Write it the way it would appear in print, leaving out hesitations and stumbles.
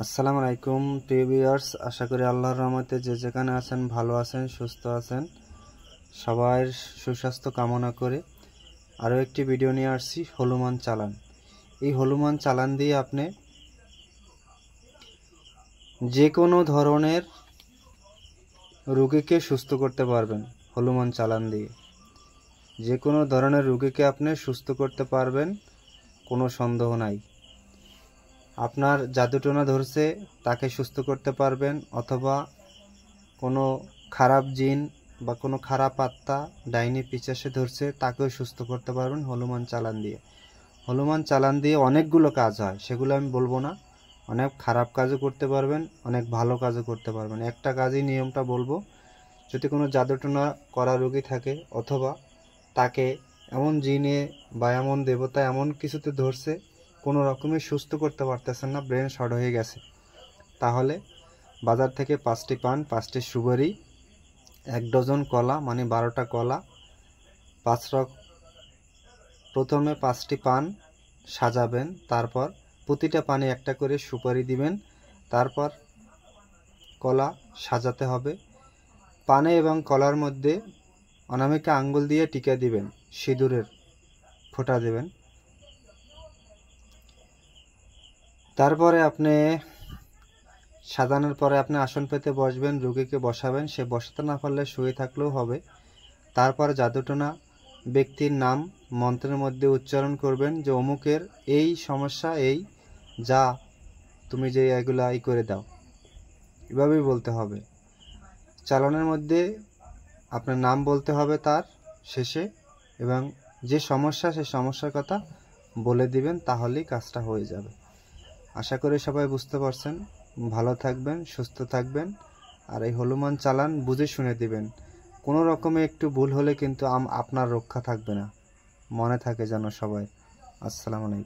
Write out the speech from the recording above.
আসসালামু আলাইকুম প্রিয় ভিউয়ার্স, আশা করি আল্লাহর রহমতে যে যেখানে আছেন ভালো আছেন, সুস্থ আছেন। সবার সুস্বাস্থ্য কামনা করে আরও একটি ভিডিও নিয়ে আসছি হনুমান চালান। এই হনুমান চালান দিয়ে আপনি যে কোনো ধরনের রোগীকে সুস্থ করতে পারবেন। হনুমান চালান দিয়ে যে কোনো ধরনের রোগীকে আপনি সুস্থ করতে পারবেন, কোনো সন্দেহ নাই। আপনার জাদুটোনা ধরছে তাকে সুস্থ করতে পারবেন, অথবা কোনো খারাপ জিন বা কোনো খারাপ আত্মা ডাইনি পিশাচে ধরছে তাকেও সুস্থ করতে পারবেন হনুমান চালান দিয়ে। হনুমান চালান দিয়ে অনেকগুলো কাজ হয়, সেগুলো আমি বলবো না। অনেক খারাপ কাজও করতে পারবেন, অনেক ভালো কাজও করতে পারবেন। একটা কাজই নিয়মটা বলবো, যদি কোনো জাদুটোনা করা রোগী থাকে অথবা তাকে এমন জিনে বা এমন দেবতা এমন কিছুতে ধরছে কোনো রকমই সুস্থ করতে পারতেছেন না, ব্রেন শর্ট হয়ে গেছে, তাহলে বাজার থেকে 5টি পান, 5টি সুপারি, 1 ডজন কলা, মানে 12টা কলা, প্রথমে 5টি পান সাজাবেন, তারপর প্রতিটা পানে একটা করে সুপারি দিবেন, তারপর কলা সাজাতে হবে। পানে এবং কলার মধ্যে অনামিকা আঙ্গুল দিয়ে টিকা দিবেন, সিঁদুরের ফোঁটা দেবেন। তারপরে আপনি সাজানোর পরে আপনি আসন পেতে বসবেন, রোগীকে বসাবেন। সে বসাতে না পারলে শুয়ে থাকলেও হবে। তারপর জাদুটোনা ব্যক্তির নাম মন্ত্রের মধ্যে উচ্চারণ করবেন যে অমুকের এই সমস্যা, এই যা তুমি যে এগুলা করে দাও, এভাবেই বলতে হবে। চালানের মধ্যে আপনার নাম বলতে হবে তার শেষে, এবং যে সমস্যা সেই সমস্যার কথা বলে দিবেন, তাহলেই কাজটা হয়ে যাবে। আশা করি সবাই বুঝতে পারছেন। ভালো থাকবেন, সুস্থ থাকবেন। আর এই হনুমান চালান বুঝে শুনে দিবেন। কোনো রকমে একটু ভুল হলে কিন্তু আপনার রক্ষা থাকবে না, মনে থাকে যেন সবাই। আসসালামু আলাইকুম।